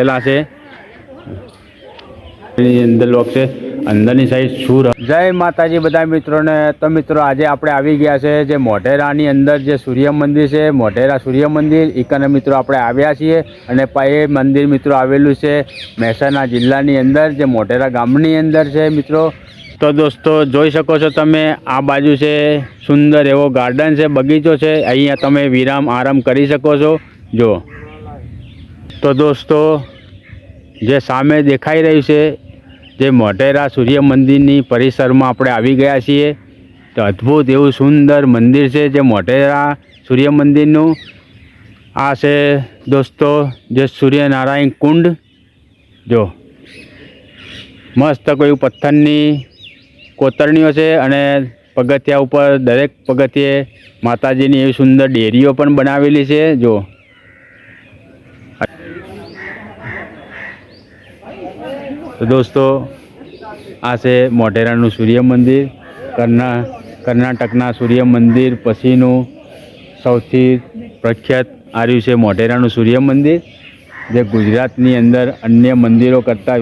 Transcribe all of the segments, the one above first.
પેલા છે અંદર લોક છે, અંદરની સાઈડ સુર. જય માતાજી બધા મિત્રોને. તો મિત્રો આજે આપણે આવી ગયા છે જે મોઢેરાની અંદર જે સૂર્ય મંદિર છે, મોઢેરા સૂર્ય મંદિર ઈકને મિત્રો આપણે આવ્યા છીએ. અને એ મંદિર મિત્રો આવેલું છે મહેસાણા જિલ્લાની અંદર જે મોઢેરા ગામની અંદર છે મિત્રો. તો દોસ્તો જોઈ શકો છો તમે, આ બાજુ છે સુંદર એવો ગાર્ડન છે, બગીચો છે, અહીંયા તમે વિરામ આરામ કરી શકો છો. જો તો દોસ્તો જે સામે દેખાઈ રહ્યું છે જે મોઢેરા સૂર્ય મંદિરની પરિસરમાં આપણે આવી ગયા છીએ. તો અદ્ભુત એવું સુંદર મંદિર છે જે મોઢેરા સૂર્ય મંદિરનું. આ છે દોસ્તો જે સૂર્યનારાયણ કુંડ. જો મસ્ત કોઈ પથ્થરની કોતરણીઓ છે અને પગથિયા ઉપર દરેક પગથિયે માતાજીની એવી સુંદર ડેરીઓ પણ બનાવેલી છે. જો તો દોસ્તો આ છે મોઢેરાનું સૂર્ય મંદિર. કર્ણાટકના સૂર્ય મંદિર પછીનું સૌથી પ્રખ્યાત આવ્યું છે મોઢેરાનું સૂર્ય મંદિર, જે ગુજરાતની અંદર અન્ય મંદિરો કરતાં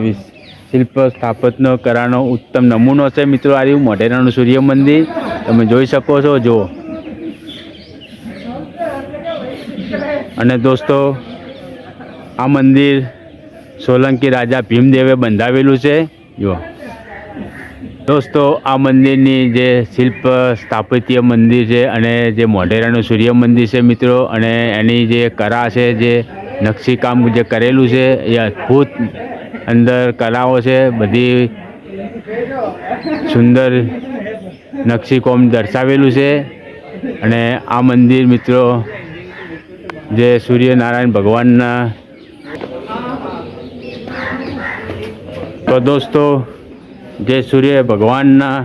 શિલ્પ સ્થાપત્ય કલાનો ઉત્તમ નમૂનો છે મિત્રો. આવ્યું મોઢેરાનું સૂર્ય મંદિર તમે જોઈ શકો છો. જો અને દોસ્તો આ મંદિર સોલંકી રાજા ભીમદેવે બંધાવેલું છે. જો દોસ્તો આ મંદિરની જે શિલ્પ સ્થાપત્ય મંદિર છે અને જે મોઢેરાનું સૂર્ય મંદિર છે મિત્રો, અને એની જે કળા છે, જે નકશીકામ જે કરેલું છે એ અદ્ભુત અંદર કલાઓ છે. બધી સુંદર નકશીકામ દર્શાવેલું છે. અને આ મંદિર મિત્રો જે સૂર્યનારાયણ ભગવાનના. તો દોસ્તો જે સૂર્ય ભગવાનના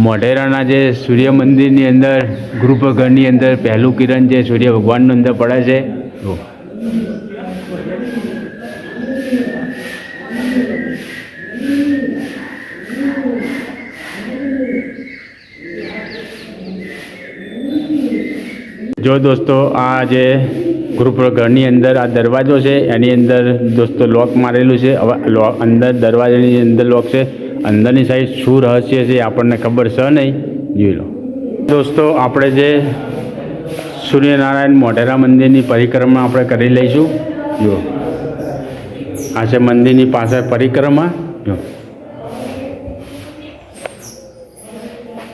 મોઢેરાના જે સૂર્ય મંદિરની અંદર ગૃહઘરની અંદર પહેલું કિરણ જે સૂર્ય ભગવાનનું અંદર પડે છે. જો દોસ્તો આ જે ગૃહઘરની અંદર આ દરવાજો છે એની અંદર દોસ્તો લોક મારેલું છે. હવે અંદર દરવાજાની અંદર લોક છે, અંદરની સાઈડ શું રહસ્ય છે આપણને ખબર છે નહીં. જોઈ લો દોસ્તો, આપણે જે સૂર્યનારાયણ મોઢેરા મંદિરની પરિક્રમા આપણે કરી લઈશું. જો આ છે મંદિરની પાસે પરિક્રમા. જો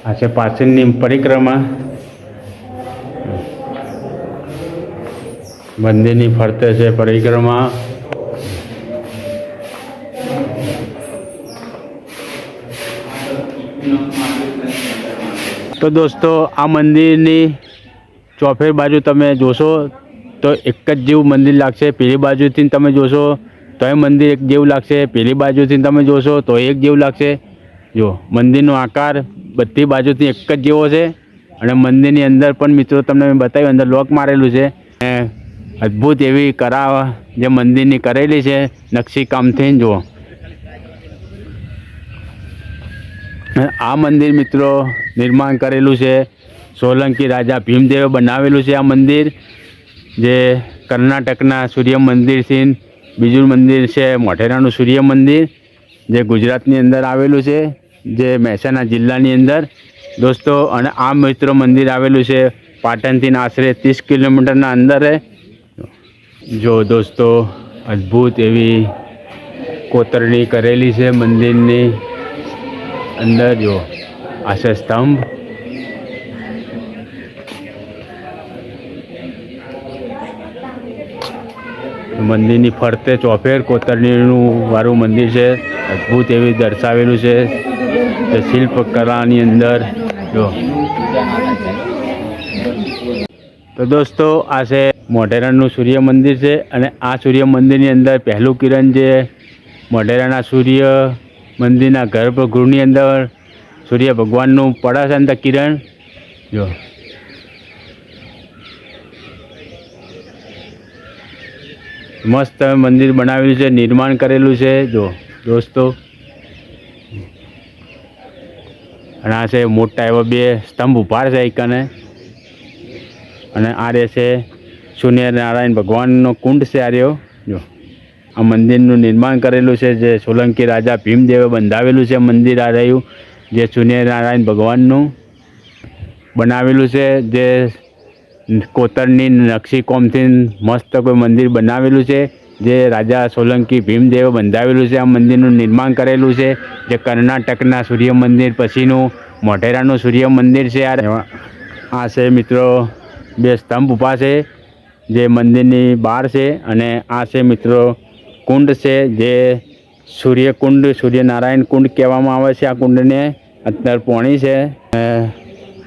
આ છે પાછળની પરિક્રમા. મંદિરની ફરતે છે પરિક્રમા. તો દોસ્તો આ મંદિરની ચોફેર બાજુ તમે જોશો તો એક જ જેવું મંદિર લાગશે. પેલી બાજુથી તમે જોશો તો એ મંદિર એક જેવું લાગશે, પેલી બાજુથી તમે જોશો તો એક જેવું લાગશે. જો મંદિરનો આકાર બધી બાજુથી એક જ જેવો છે. અને મંદિરની અંદર પણ મિત્રો તમને મેં બતાવ્યું, અંદર લોક મારેલું છે. અદ્ભુત એવી કળા જે મંદિરની કરેલી છે નકશીકામથી. જુઓ આ મંદિર મિત્રો નિર્માણ કરેલું છે સોલંકી રાજા ભીમદેવે બનાવેલું છે. આ મંદિર જે કર્ણાટકના સૂર્ય મંદિરથી બીજું મંદિર છે મોઢેરાનું સૂર્ય મંદિર, જે ગુજરાતની અંદર આવેલું છે, જે મહેસાણા જિલ્લાની અંદર દોસ્તો. અને આ મિત્રો મંદિર આવેલું છે પાટણથી આશરે 30 કિલોમીટરના અંદર. જો દોસ્તો અદ્ભુત એવી કોતરણી કરેલી છે મંદિરની અંદર. જો આ છે સ્તંભ. મંદિરની ફરતે ચોફેર કોતરણીનું વાળું મંદિર છે. અદ્ભુત એવી દર્શાવેલું છે શિલ્પકલાની અંદર. જો તો દોસ્તો આ છે મોઢેરાનું સૂર્ય મંદિર છે. અને આ સૂર્ય મંદિરની અંદર પહેલું કિરણ જે મોઢેરાના સૂર્ય મંદિરના ગર્ભગૃહની અંદર સૂર્ય ભગવાનનું પડે છે અંદર કિરણ. જો મસ્ત મંદિર બનાવેલું છે, નિર્માણ કરેલું છે. જો દોસ્તો અને આ છે મોટા એવા બે સ્તંભ ઉભા છે એકને. અને આ રહે છે સૂર્યનારાયણ ભગવાનનો કુંડ છે આ રહ્યો. જો આ મંદિરનું નિર્માણ કરેલું છે જે સોલંકી રાજા ભીમદેવે બંધાવેલું છે મંદિર આ રહ્યું જે સૂર્યનારાયણ ભગવાનનું બનાવેલું છે જે કોતરની નકશી કોમથી મસ્ત કોઈ મંદિર બનાવેલું છે જે રાજા સોલંકી ભીમદેવે બંધાવેલું છે. આ મંદિરનું નિર્માણ કરેલું છે જે કર્ણાટકના સૂર્ય મંદિર પછીનું મોઢેરાનું સૂર્ય મંદિર છે. આ છે મિત્રો 2 સ્તંભ ઊભા છે જે મંદિરની બહાર છે અને આ છે મિત્રો કુંડ છે જે સૂર્યકુંડ સૂર્યનારાયણ કુંડ કહેવામાં આવે છે. આ કુંડને અંદર પાણી છે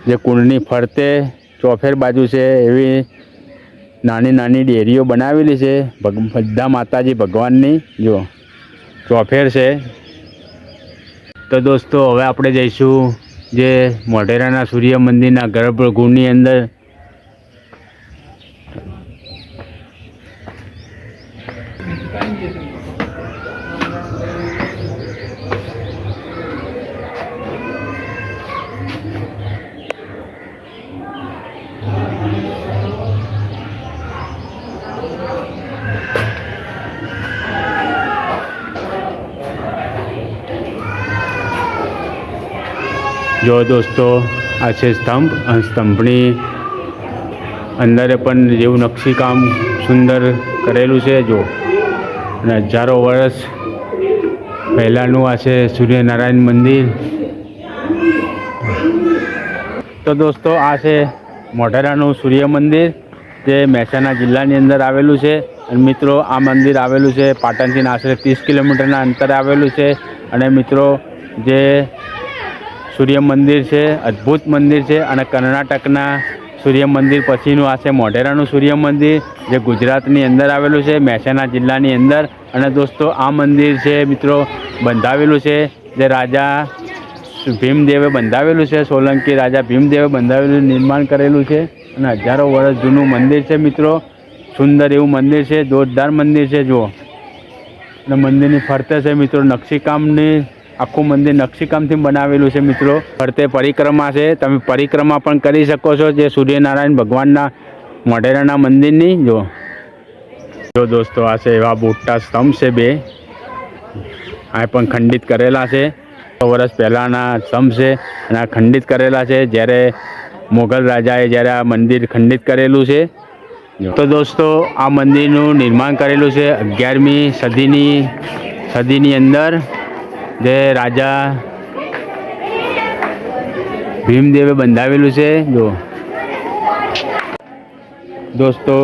જે કુંડની ફરતે ચોફેર બાજુ છે એવી નાની નાની ડેરીઓ બનાવેલી છે બધા માતાજી ભગવાનની જો ચોફેર છે. તો દોસ્તો હવે આપણે જઈશું જે મોઢેરાના સૂર્ય મંદિરના ગર્ભગૃહની અંદર. જો દોસ્તો આ છે સ્તંભ અને સ્તંભની અંદર પણ જેવું નકશીકામ સુંદર કરેલું છે જો અને હજારો વર્ષ પહેલાંનું આ છે સૂર્યનારાયણ મંદિર. તો દોસ્તો આ છે મોઢેરાનું સૂર્ય મંદિર જે મહેસાણા જિલ્લાની અંદર આવેલું છે. અને મિત્રો આ મંદિર આવેલું છે પાટણથી આશરે 30 કિલોમીટરના અંતરે આવેલું છે. અને મિત્રો જે સૂર્ય મંદિર છે અદ્ભુત મંદિર છે અને કર્ણાટકના સૂર્ય મંદિર પછીનું આ છે મોઢેરાનું સૂર્ય મંદિર જે ગુજરાતની અંદર આવેલું છે મહેસાણા જિલ્લાની અંદર. અને દોસ્તો આ મંદિર છે મિત્રો બંધાવેલું છે જે રાજા ભીમદેવે બંધાવેલું છે સોલંકી રાજા ભીમદેવે બંધાવેલું નિર્માણ કરેલું છે અને હજારો વર્ષ જૂનું મંદિર છે મિત્રો. સુંદર એવું મંદિર છે જોરદાર મંદિર છે જુઓ. અને મંદિરની ફરતે છે મિત્રો નકશીકામની આખું મંદિર નકશીકામથી બનાવેલું છે મિત્રો. ફરતે પરિક્રમા છે તમે પરિક્રમા પણ કરી શકો છો જે સૂર્યનારાયણ ભગવાનના મોઢેરાના મંદિરની જો દોસ્તો આ છે એવા મોટા સ્તંભ છે 2 આ પણ ખંડિત કરેલા છે. 100 વર્ષ પહેલાંના સ્તંભ છે અને આ ખંડિત કરેલા છે જ્યારે મોગલ રાજાએ જ્યારે આ મંદિર ખંડિત કરેલું છે. તો દોસ્તો આ મંદિરનું નિર્માણ કરેલું છે 11મી સદીની અંદર જે રાજા ભીમદેવે બંધાવેલું છે જો દોસ્તો.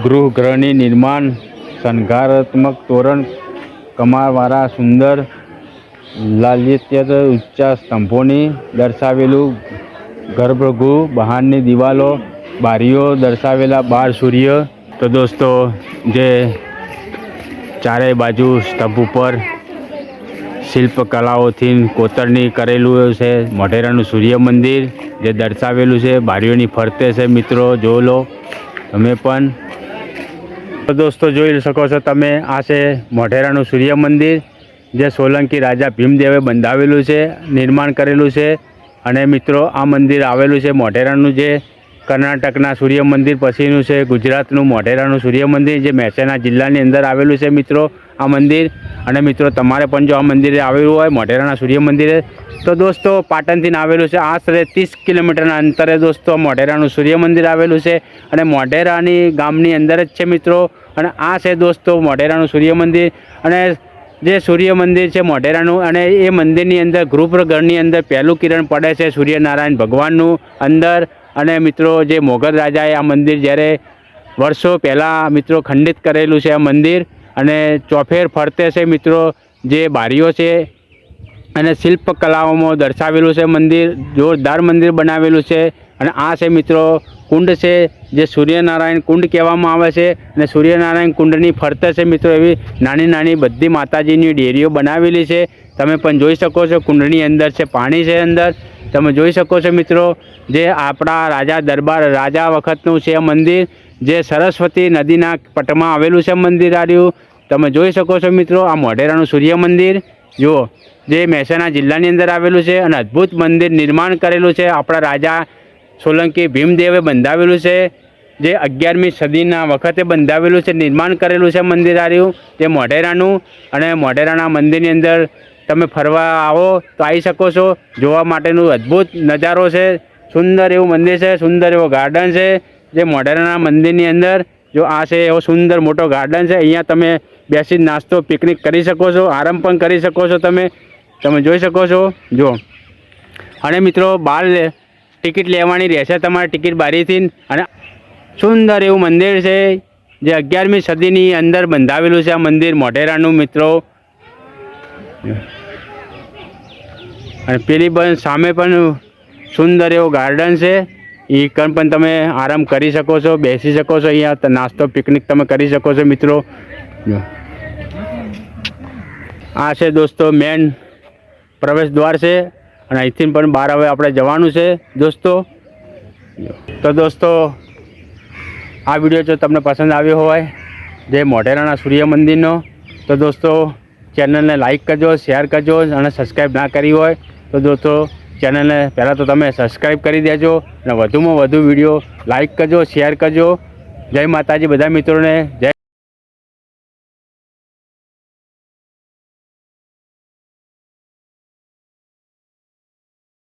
ગૃહની નિર્માણ શણગારાત્મક તોરણ કમાવાળા સુંદર લાલિત્ય ઊંચા સ્તંભોની દર્શાવેલું ગર્ભગૃહ બહારની દિવાલો બારીઓ દર્શાવેલા 12 સૂર્ય. તો દોસ્તો જે ચારેય બાજુ સ્તંભ ઉપર શિલ્પકલાઓથી કોતરણી કરેલું છે મોઢેરાનું સૂર્ય મંદિર જે દર્શાવેલું છે બારીઓની ફરતે છે મિત્રો જોઈ લો તમે પણ. તો દોસ્તો જોઈ શકો છો તમે આ છે મોઢેરાનું સૂર્ય મંદિર જે સોલંકી રાજા ભીમદેવે બંધાવેલું છે નિર્માણ કરેલું છે. અને મિત્રો આ મંદિર આવેલું છે મોઢેરાનું જે કર્ણાટકના સૂર્ય મંદિર પછીનું છે ગુજરાતનું મોઢેરાનું સૂર્ય મંદિર જે મહેસાણા જિલ્લાની અંદર આવેલું છે મિત્રો આ મંદિર. અને મિત્રો તમારે પણ જો આ મંદિરે આવેલું હોય મોઢેરાના સૂર્ય મંદિરે તો દોસ્તો પાટણથી આવેલું છે આશરે 30 કિલોમીટરના અંતરે દોસ્તો મોઢેરાનું સૂર્ય મંદિર આવેલું છે. અને મોઢેરાની ગામની અંદર જ છે મિત્રો. અને આ છે દોસ્તો મોઢેરાનું સૂર્ય મંદિર. અને જે સૂર્ય મંદિર છે મોઢેરાનું અને એ મંદિરની અંદર ગૃહની અંદર પહેલું કિરણ પડે છે સૂર્યનારાયણ ભગવાનનું અંદર. અને મિત્રો જે મોગલ રાજાએ આ મંદિર જ્યારે વર્ષો પહેલાં મિત્રો ખંડિત કરેલું છે આ મંદિર. અને ચોફેર ફરતે છે મિત્રો જે બારીઓ છે અને શિલ્પકલાઓમાં દર્શાવેલું છે મંદિર જોરદાર મંદિર બનાવેલું છે. અને આ છે મિત્રો કુંડ છે જે સૂર્યનારાયણ કુંડ કહેવામાં આવે છે. અને સૂર્યનારાયણ કુંડની ફરતે છે મિત્રો એવી નાની નાની બધી માતાજીની ડેરીઓ બનાવેલી છે તમે પણ જોઈ શકો છો. કુંડની અંદર છે પાણી છે અંદર તમે જોઈ શકો છો મિત્રો. જે આપણા રાજા દરબાર રાજા વખતનું છે મંદિર જે સરસ્વતી નદીના પટમાં આવેલું છે મંદિર આર્યું તમે જોઈ શકો છો મિત્રો. આ મોઢેરાનું સૂર્ય મંદિર જુઓ જે મહેસાણા જિલ્લાની અંદર આવેલું છે અને અદ્ભુત મંદિર નિર્માણ કરેલું છે આપણા રાજા સોલંકી ભીમદેવે બંધાવેલું છે. જે 11મી સદીના વખતે બંધાવેલું છે, નિર્માણ કરેલું છે મંદિર આર્યું જે મોઢેરાનું. અને મોઢેરાના મંદિરની અંદર તમે ફરવા આવો તો આવી શકો છો. જોવા માટેનું અદ્ભુત નજારો છે. સુંદર એવું મંદિર છે, સુંદર એવો ગાર્ડન છે જે મોઢેરાના મંદિરની અંદર જો આ છે એવો સુંદર મોટો ગાર્ડન છે. અહીંયા તમે બેસી નાસ્તો પિકનિક કરી શકો છો, આરામ પણ કરી શકો છો. તમે જોઈ શકો છો. જો અને મિત્રો બહાર ટિકિટ લેવાની રહેશે તમારે, ટિકિટ બારીથી. અને સુંદર એવું મંદિર છે જે 11મી સદીની અંદર બંધાવેલું છે આ મંદિર મોઢેરાનું મિત્રો. અને પેલી સામે પણ સુંદર એવો ગાર્ડન છે, એ પણ તમે આરામ કરી શકો છો, બેસી શકો છો. અહીંયા નાસ્તો પિકનિક તમે કરી શકો છો મિત્રો. આ છે દોસ્તો મેન પ્રવેશ દ્વાર છે અને અહીંથી પણ બહાર હવે આપણે જવાનું છે દોસ્તો. તો દોસ્તો આ વિડીયો જો તમને પસંદ આવ્યો હોય જે મોઢેરાના સૂર્ય મંદિરનો, તો દોસ્તો ચેનલને લાઈક કરજો, શેર કરજો. અને સબસ્ક્રાઈબ ના કરી હોય તો દોસ્તો ચેનલને પહેલાં તો તમે સબસ્ક્રાઈબ કરી દેજો અને વધુમાં વધુ વિડીયો લાઈક કરજો, શેર કરજો. જય માતાજી બધા મિત્રોને. જય